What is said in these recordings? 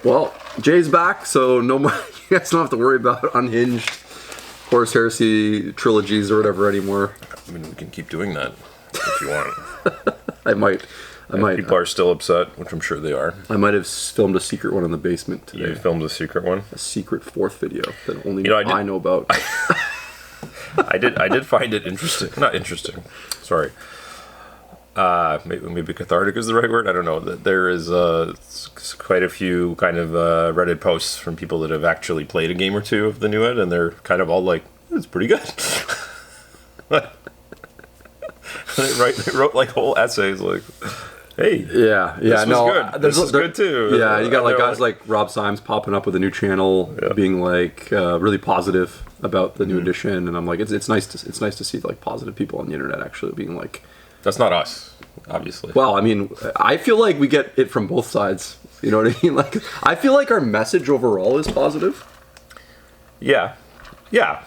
Well, Jay's back, so no more. You guys don't have to worry about unhinged Horus Heresy trilogies or whatever anymore. I mean, we can keep doing that if you want. I might. People are still upset, which I'm sure they are. I might have filmed a secret one in the basement today. You filmed a secret one? A secret fourth video that only I know about. I did find it interesting. Not interesting. Sorry. Maybe cathartic is the right word. I don't know. There is quite a few kind of Reddit posts from people that have actually played a game or two of the new Ed, and they're kind of all like, "It's pretty good." They wrote like whole essays like, "Hey, this was good. This is good too." Yeah, you got like guys like Rob Symes popping up with a new channel, being like really positive about the new edition, and I'm like, it's nice to see like positive people on the internet actually being like. That's not us, obviously. Well, I mean, I feel like we get it from both sides. You know what I mean? Like, I feel like our message overall is positive. Yeah. Yeah.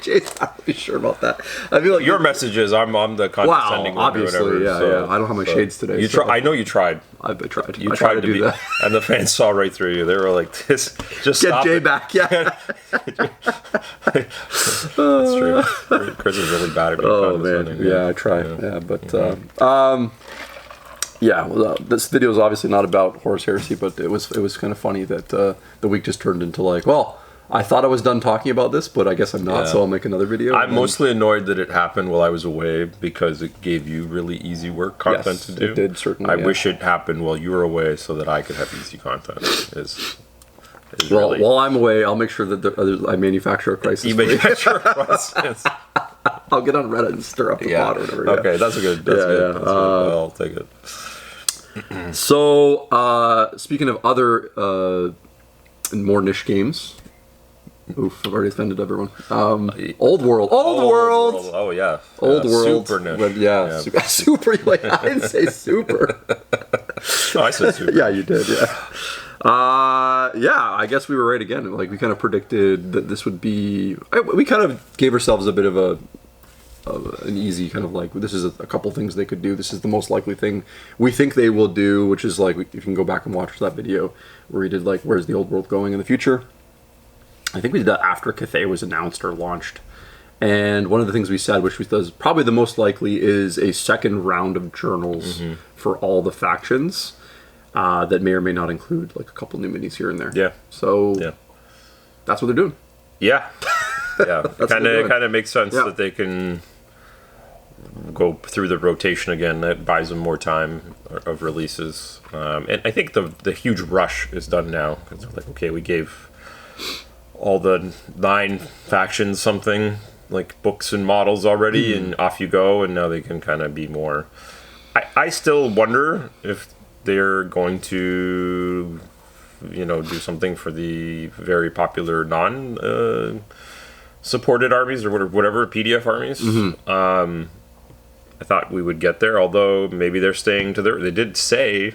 Jay's not really sure about that. I feel like your message is I'm the condescending one obviously, or whatever. Yeah. I don't have my shades today. I know you tried. I tried. You tried to do that, and the fans saw right through you. They were like, "This, just get stop Jay it." back." Yeah, that's true. Chris is really bad at being condescending. Man, yeah, I try. Yeah, but this video is obviously not about Horus Heresy, but it was kind of funny that the week just turned into like, well, I thought I was done talking about this, but I guess I'm not, so I'll make another video. I'm mostly annoyed that it happened while I was away because it gave you really easy work content to do. It did, certainly. I wish it happened while you were away so that I could have easy content. While I'm away, I'll make sure that I manufacture a crisis. You manufacture a crisis. I'll get on Reddit and stir up the pot or whatever. Okay, that's good. That's good. I'll take it. So, speaking of other more niche games. Oof, I've already offended everyone. Old World. Oh, yeah. Old World. Super niche. Yeah. Super. Like, I didn't say super. No, I said super. Yeah, you did, yeah. I guess we were right again. Like, we kind of predicted that this would be... We kind of gave ourselves a bit of an easy kind of like, this is a couple things they could do. This is the most likely thing we think they will do, which is like, if you can go back and watch that video where we did like, where's the Old World going in the future? I think we did that after Cathay was announced or launched. And one of the things we said, which was probably the most likely, is a second round of journals for all the factions that may or may not include like a couple new minis here and there. Yeah. So that's what they're doing. Yeah. Yeah. It kind of makes sense that they can go through the rotation again. That buys them more time of releases. And I think the huge rush is done now. Because like, okay, we gave all the 9 factions something like books and models already, and off you go, and now they can kind of be more. I still wonder if they're going to do something for the very popular non supported armies or whatever PDF armies. I thought we would get there, although maybe they're staying to they did say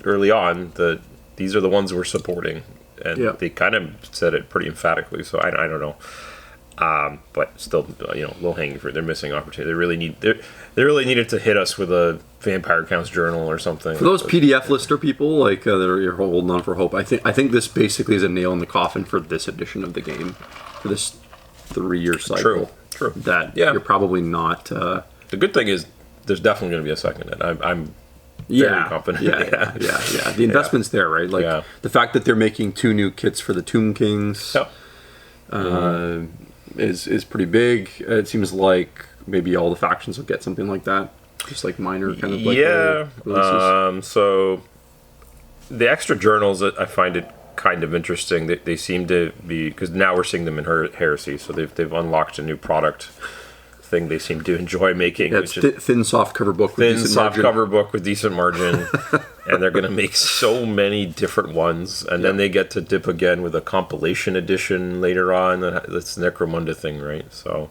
early on that these are the ones we're supporting. And they kind of said it pretty emphatically, so I don't know. But still, low hanging fruit. They're missing opportunity. They really needed to hit us with a Vampire Counts journal or something. For those PDF lister people, like that are holding on for hope, I think this basically is a nail in the coffin for this edition of the game, for this 3-year cycle. True. That you're probably not. The good thing is, there's definitely going to be a second. And I'm very confident. Yeah. The investment's there, right? Like the fact that they're making 2 new kits for the Tomb Kings is pretty big. It seems like maybe all the factions will get something like that, just like minor kind of like releases. So the extra journals, I find it kind of interesting. They seem to be, because now we're seeing them in Heresy, so they've unlocked a new product thing they seem to enjoy making. Yeah, it's thin, soft cover book with decent margin. Cover book with decent margin. And they're going to make so many different ones. And then they get to dip again with a compilation edition later on. That's the Necromunda thing, right? So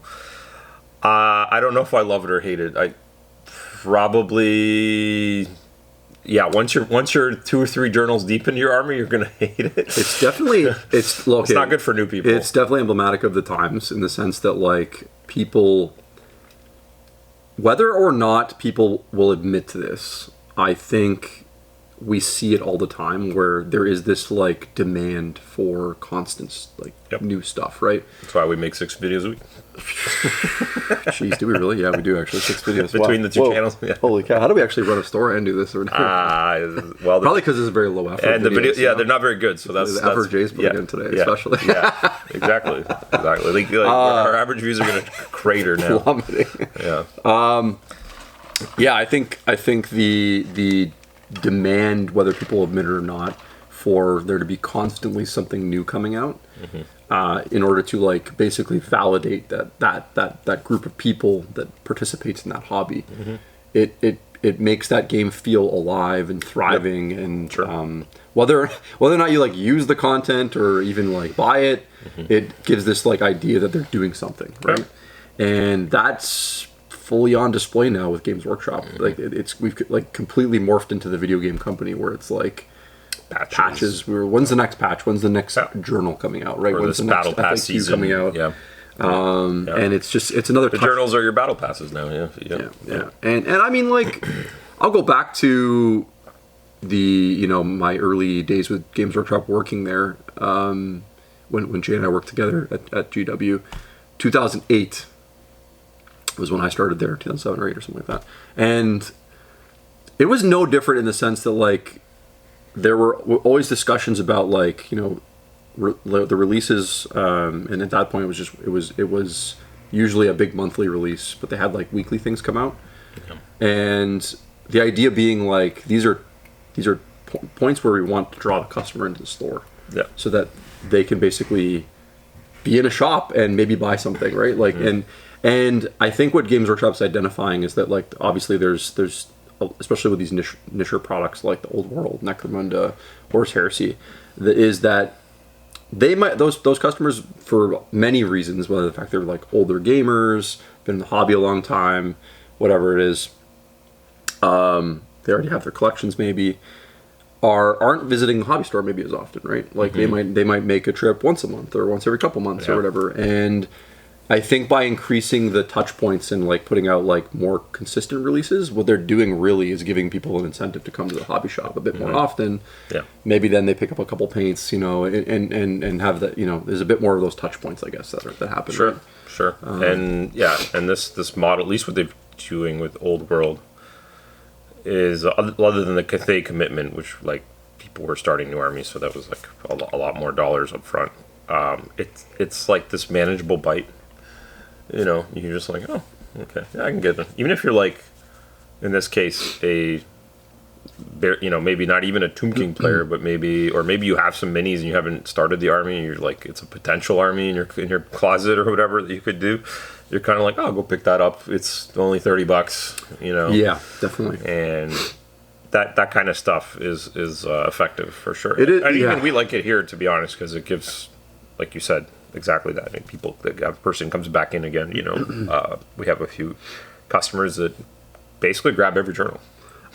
I don't know if I love it or hate it. I probably... Yeah, once you're 2 or 3 journals deep into your army, you're gonna hate it. It's definitely it's not good for new people. It's definitely emblematic of the times in the sense that like people, whether or not people will admit to this, I think we see it all the time where there is this like demand for constant like new stuff, right? That's why we make 6 videos a week. Jeez, do we really? Yeah, we do actually 6 videos between the two channels. Yeah. Holy cow! How do we actually run a store and do this? Well, probably because it's very low effort. And the video, they're not very good. So that's the effort Jay's putting in today, especially. Yeah, exactly. Like our average views are going to crater now. Plummeting. Yeah. Yeah, I think the demand, whether people admit it or not, for there to be constantly something new coming out, in order to like basically validate that group of people that participates in that hobby, it makes that game feel alive and thriving, and whether or not you like use the content or even like buy it, it gives this like idea that they're doing something, right? And that's fully on display now with Games Workshop. Like we've like completely morphed into the video game company where it's like patches. When's the next patch? When's the next journal coming out? Right? Or When's this the next battle pass FAQ season coming out? Yeah. And it's another. The journals are your battle passes now. Yeah. And I mean, like, I'll go back to the my early days with Games Workshop working there. When Jay and I worked together at GW, 2008. Was when I started there, 2007 or 8 or something like that. And it was no different in the sense that like there were always discussions about like, the releases, and at that point it was usually a big monthly release, but they had like weekly things come out. And the idea being like these are points where we want to draw the customer into the store. So that they can basically be in a shop and maybe buy something, right? Like and I think what Games Workshop's identifying is that like obviously there's especially with these niche products like the Old World, Necromunda, Horus Heresy, is that they might those customers for many reasons, whether the fact they're like older gamers, been in the hobby a long time, whatever it is, they already have their collections maybe, aren't visiting the hobby store maybe as often, right? Like they might make a trip once a month or once every couple months or whatever. And I think by increasing the touch points and like putting out like more consistent releases, what they're doing really is giving people an incentive to come to the hobby shop a bit more often. Maybe then they pick up a couple paints, and have that, there's a bit more of those touch points, I guess, that happen. Sure. And this model, at least what they're doing with Old World, is other than the Cathay commitment, which like people were starting new armies, so that was like a lot more dollars up front. It's like this manageable bite. You're just like, oh, okay, yeah, I can get them. Even if you're like, in this case, maybe not even a Tomb King player, but maybe you have some minis and you haven't started the army, and you're like, it's a potential army in your closet or whatever that you could do. You're kind of like, oh, I'll go pick that up. It's only $30, Yeah, definitely. And that kind of stuff is effective for sure. It is, and even we like it here, to be honest, because it gives, like you said, exactly that. I mean, a person comes back in again. We have a few customers that basically grab every journal.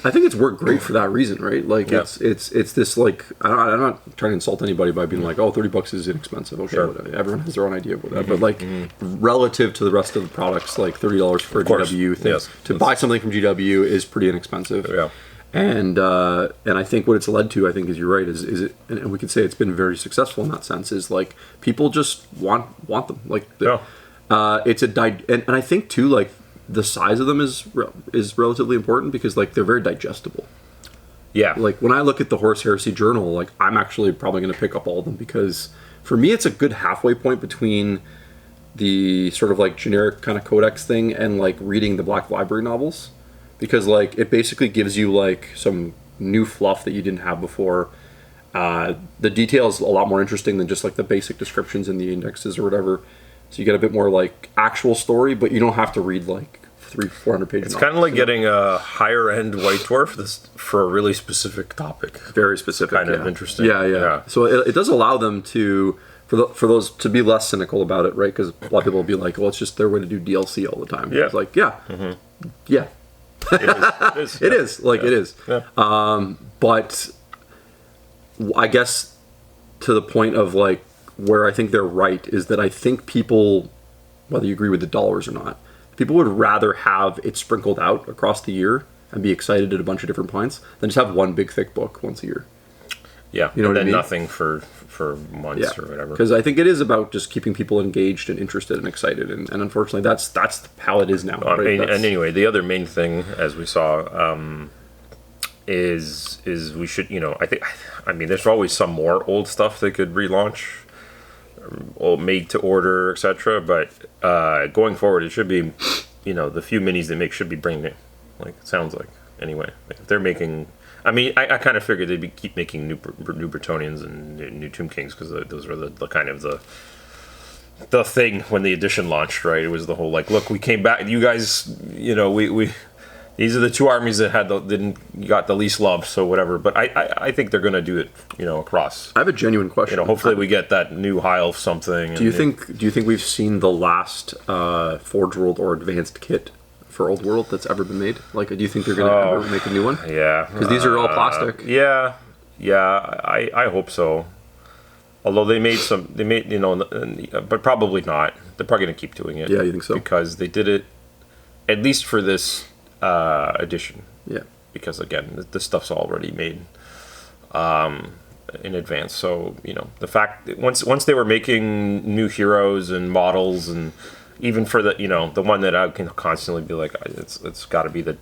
I think it's worked great for that reason, right? Like it's this like I'm not trying to insult anybody by being like, oh, $30 is inexpensive. Okay, whatever. Everyone has their own idea about that, but like relative to the rest of the products, like $30 for a GW thing, to buy something from GW is pretty inexpensive. Yeah. And I think what it's led to, I think, is you're right, is it, and we could say it's been very successful in that sense, is like people just want them, like it's and I think too, like the size of them is relatively important because like they're very digestible. Yeah. Like when I look at the Horus Heresy journal, like I'm actually probably going to pick up all of them because for me it's a good halfway point between the sort of like generic kind of codex thing and like reading the Black Library novels. Because like it basically gives you like some new fluff that you didn't have before. The detail is a lot more interesting than just like the basic descriptions in the indexes or whatever. So you get a bit more like actual story, but you don't have to read like 300-400 pages. It's kind of like getting a higher end White Dwarf for a really specific topic. Very specific, kind of interesting. Yeah. So it does allow them to for those to be less cynical about it, right? Because a lot of people will be like, well, it's just their way to do DLC all the time. Yeah. It's like yeah. It is. Yeah. But I guess to the point of like where I think they're right is that I think people, whether you agree with the dollars or not, people would rather have it sprinkled out across the year and be excited at a bunch of different points than just have one big thick book once a year. Yeah, you know and what I then mean? nothing for months or whatever. Because I think it is about just keeping people engaged and interested and excited, and unfortunately, that's how it is now. Right? And anyway, the other main thing, as we saw, is we should, I mean, there's always some more old stuff they could relaunch, or made to order, etc. But going forward, it should be, the few minis they make should be bringing it. Like it sounds like anyway. Like if they're making. I mean, I kind of figured they'd keep making new Bretonians and new Tomb Kings because those were the kind of the thing when the edition launched, right? It was the whole like, look, we came back. You guys, we these are the two armies that got the least love, so whatever. But I think they're gonna do it, across. I have a genuine question. Hopefully we get that new High Elf something. Do you think we've seen the last Forge World or Advanced kit for Old World that's ever been made? Like, do you think they're gonna ever make a new one? Yeah, because these are all plastic. Yeah, I hope so. Although they made, but probably not. They're probably gonna keep doing it. Yeah, you think so? Because they did it, at least for this edition. Yeah. Because again, this stuff's already made in advance. So the fact that once they were making new heroes and models and even for the the one that I can constantly be like, it's got to be the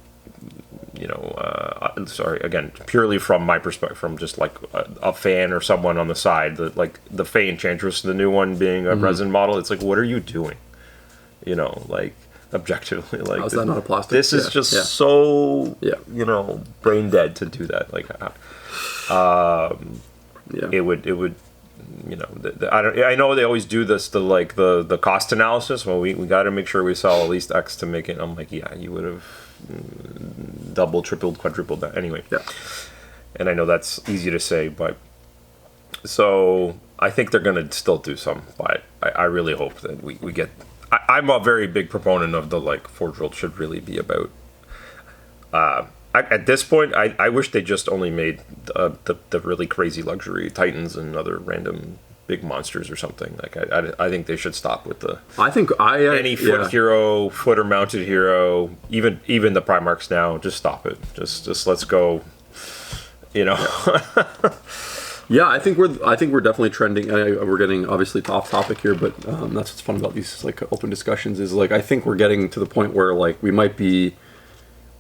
sorry, again, purely from my perspective, from just like a fan or someone on the side, like the Fey Enchantress, the new one being a resin model. It's like, what are you doing? Like objectively, like how's that not a plastic? This is just so brain dead to do that. Like, it would. I know they always do this, the cost analysis. Well, we got to make sure we sell at least X to make it. I'm like, yeah, you would have doubled, tripled, quadrupled that anyway. Yeah. And I know that's easy to say, but so I think they're going to still do some. But I really hope that we get. I'm a very big proponent of the Forge World should really be about. At this point, I wish they just only made the really crazy luxury Titans and other random big monsters or something. Like I think they should stop with the. I think any foot hero, footer mounted hero, even the Primarchs now. Just stop it. Just let's go. Yeah, I think we're definitely trending. We're getting obviously off topic here, but that's what's fun about these open discussions is I think we're getting to the point where we might be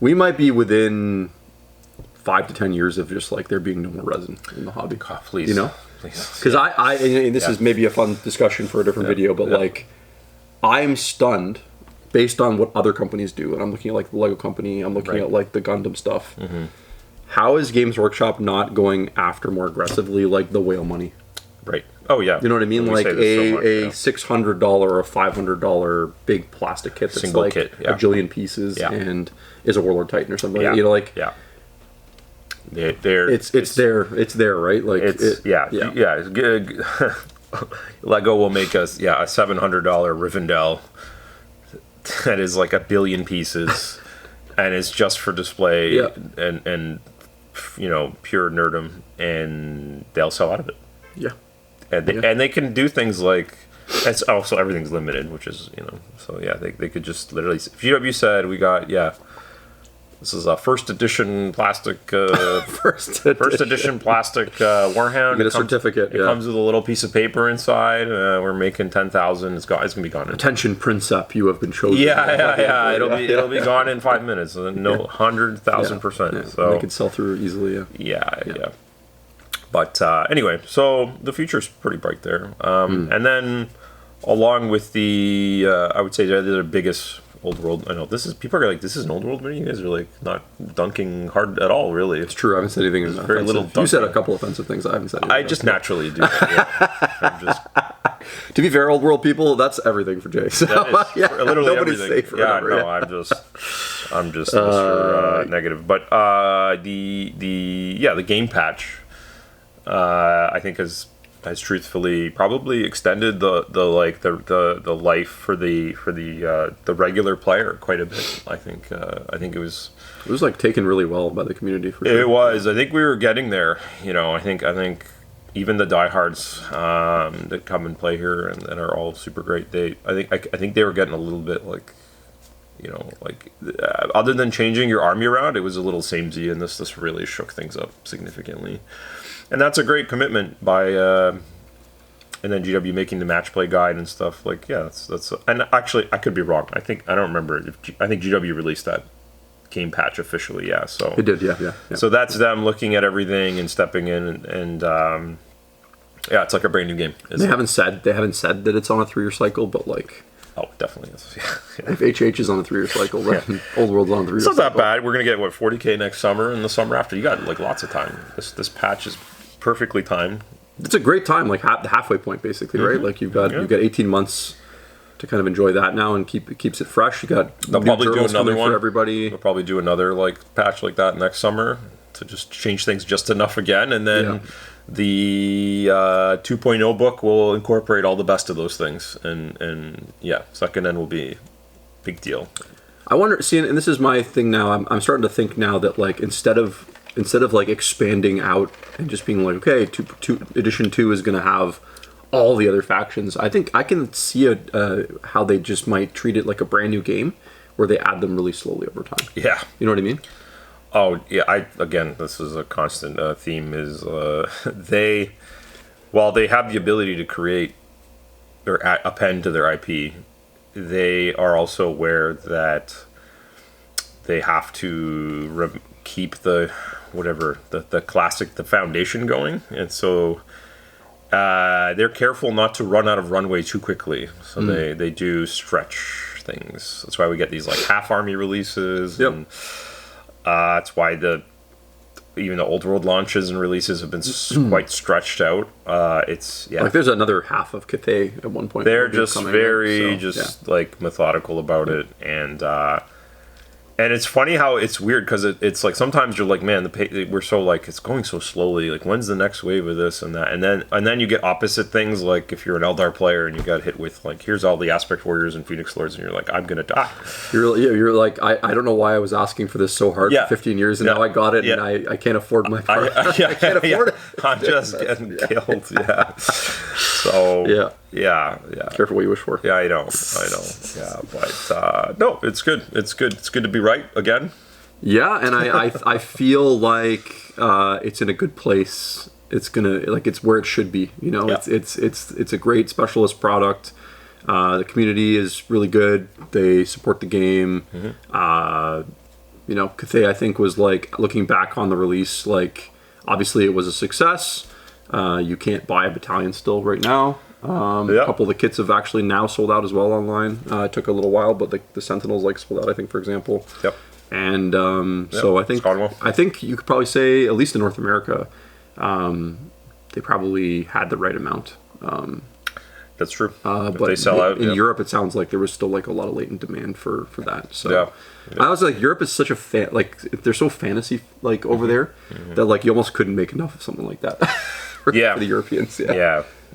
within 5 to 10 years of just there being no more resin in the hobby. God, please, please. Because and this is maybe a fun discussion for a different video, but I'm stunned based on what other companies do, and I'm looking at the Lego company, I'm looking at the Gundam stuff. Mm-hmm. How is Games Workshop not going after more aggressively the whale money? Right. Oh yeah. You know what I mean? We say this so much, $600 or $500 big plastic kit that's single kit, a jillion pieces and is a Warlord Titan or something. Yeah. Yeah. It's there, right? Lego will make us a $700 Rivendell that is a billion pieces, and it's just for display and pure nerdum, and they'll sell out of it. Yeah. And they can do things that's also everything's limited, which is so they could just literally, if GW said we got this is a first edition plastic first edition plastic Warhound. You get a certificate. It comes with a little piece of paper inside. We're making 10,000. It's gonna be gone. Attention, Princep, you have been chosen. Yeah. It'll be gone in 5 minutes. No, 100,000%. So they could sell through easily. Yeah. But anyway, so the future's pretty bright there. And then along with the, I would say the biggest Old World. I know people are this is an Old World video. You guys are not dunking hard at all, really. It's true. I haven't said anything. It's very little. You said a couple offensive things. I haven't said anything. I just naturally do. I'm just. To be fair, Old World people, that's everything for Jay. So literally nobody's everything. safe. I'm just Mr. Negative. But the game patch, I think has truthfully probably extended the life for the regular player quite a bit. I think it was taken really well by the community for sure. It was. I think we were getting there. I think even the diehards that come and play here and are all super great. I think they were getting a little bit you know, like other than changing your army around, it was a little samey, and this really shook things up significantly. And that's a great commitment by, and then GW making the match play guide and stuff. Like, yeah, that's and actually, I could be wrong. I don't remember. I think GW released that game patch officially. Yeah, so it did. Yeah. So that's them looking at everything and stepping in, and yeah, it's like a brand new game. They haven't said that it's on a 3-year cycle, but like. Oh, definitely is. Yeah. If HH is on a 3-year cycle, then Old World's on a 3-year cycle. It's not that bad. We're gonna get 40K next summer, and the summer after. You got like lots of time. This patch is perfectly timed. It's a great time, like the halfway point, basically, right? Like you've got 18 months to kind of enjoy that now, and it keeps it fresh. You got they'll probably do another one for everybody. They'll probably do another like patch like that next summer to just change things just enough again, and then. The 2.0 book will incorporate all the best of those things, and yeah, second end will be a big deal. I wonder, see, and this is my thing now. I'm starting to think now that like instead of like expanding out and just being like, okay, edition 2 is going to have all the other factions. I think I can see how they just might treat it like a brand new game, where they add them really slowly over time. Yeah, you know what I mean. Oh yeah, again, this is a constant theme. Is while they have the ability to create or append to their IP, they are also aware that they have to keep the classic, the foundation going, and so they're careful not to run out of runway too quickly. So they do stretch things. That's why we get these like half army releases. Yep. And, that's why even the Old World launches and releases have been quite stretched out. It's like there's another half of Cathay at one point. They're just like methodical about it, and it's funny how it's weird because it's like sometimes you're like, man, we're so like it's going so slowly. Like when's the next wave of this and that, and then you get opposite things. Like if you're an Eldar player and you got hit with like here's all the Aspect Warriors and Phoenix Lords, and you're like, I'm gonna die. You're like I don't know why I was asking for this so hard for 15 years, and now I got it, and I can't afford my part. I can't afford it. I'm just getting killed. Yeah. So yeah. Careful what you wish for. Yeah, I know. Yeah, but no, it's good. It's good to be right again. Yeah, and I feel like it's in a good place. It's it's where it should be. You know, it's a great specialist product. The community is really good. They support the game. You know, Cathay, I think, was like looking back on the release, like obviously it was a success. You can't buy a battalion still right now. A couple of the kits have actually now sold out as well online. It took a little while, but the Sentinels like sold out, I think, for example. Yep. And so I think you could probably say, at least in North America, they probably had the right amount. That's true. But they sell out in Europe, it sounds like there was still like a lot of latent demand for that. So I was like, Europe is such a they're so fantasy like over there that like you almost couldn't make enough of something like that. for the Europeans.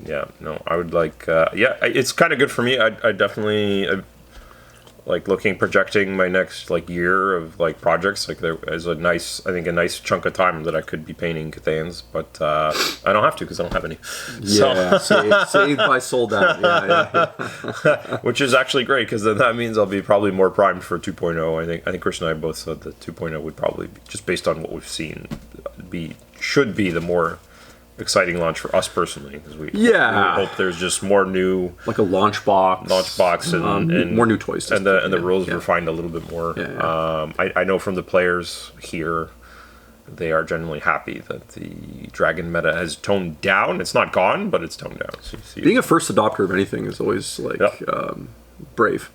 Yeah, no, I would like, it's kind of good for me. I definitely, like projecting my next like year of like projects. Like there is a nice chunk of time that I could be painting Cathayans, but I don't have to because I don't have any. Yeah, so, saved by sold out. Yeah. Which is actually great because then that means I'll be probably more primed for 2.0. I think Chris and I both said that 2.0 would probably be, just based on what we've seen, should be the more exciting launch for us personally, because we hope there's just more new, like a launch box and more new toys and the rules refined a little bit more. I know from the players here, they are generally happy that the dragon meta has toned down. It's not gone, but it's toned down. So being a first adopter of anything is always like brave.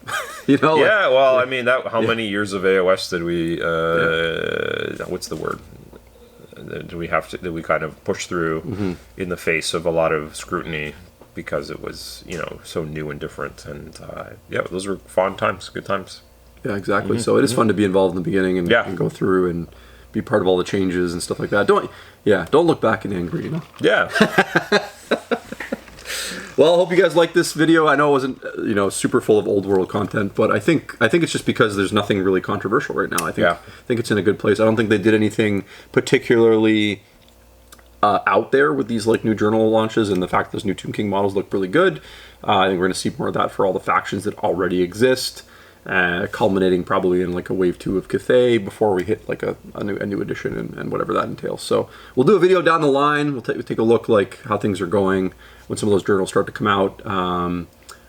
You know. I mean, how many years of AOS did we what's the word, do we kind of push through in the face of a lot of scrutiny because it was, so new and different, and those were fun times, good times. Yeah, exactly. So it is fun to be involved in the beginning and go through and be part of all the changes and stuff like that. Don't look back and angry, Yeah. Well, I hope you guys liked this video. I know it wasn't, super full of old world content, but I think it's just because there's nothing really controversial right now. I think it's in a good place. I don't think they did anything particularly out there with these like new journal launches, and the fact that those new Tomb King models look really good. I think we're going to see more of that for all the factions that already exist. culminating probably in like a wave 2 of Cathay before we hit like a new edition and whatever that entails. So we'll do a video down the line. We'll take a look like how things are going when some of those journals start to come out.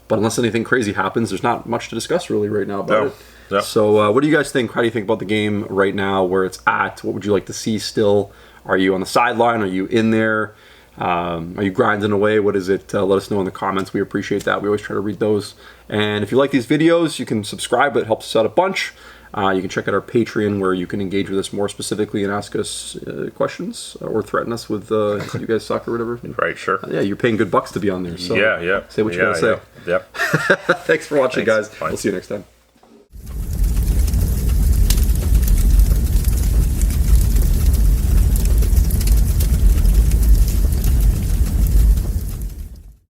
But unless anything crazy happens, there's not much to discuss really right now about it. Yep. So what do you guys think? How do you think about the game right now, where it's at? What would you like to see still? Are you on the sideline? Are you in there? Are you grinding away? What is it? Let us know in the comments. We appreciate that. We always try to read those. And if you like these videos, you can subscribe. It helps us out a bunch. You can check out our Patreon, where you can engage with us more specifically and ask us questions or threaten us with you guys suck or whatever. Right, sure. Yeah, you're paying good bucks to be on there. So yeah. say what you gotta say. Yep. Thanks for watching, guys. Bye. We'll see you next time.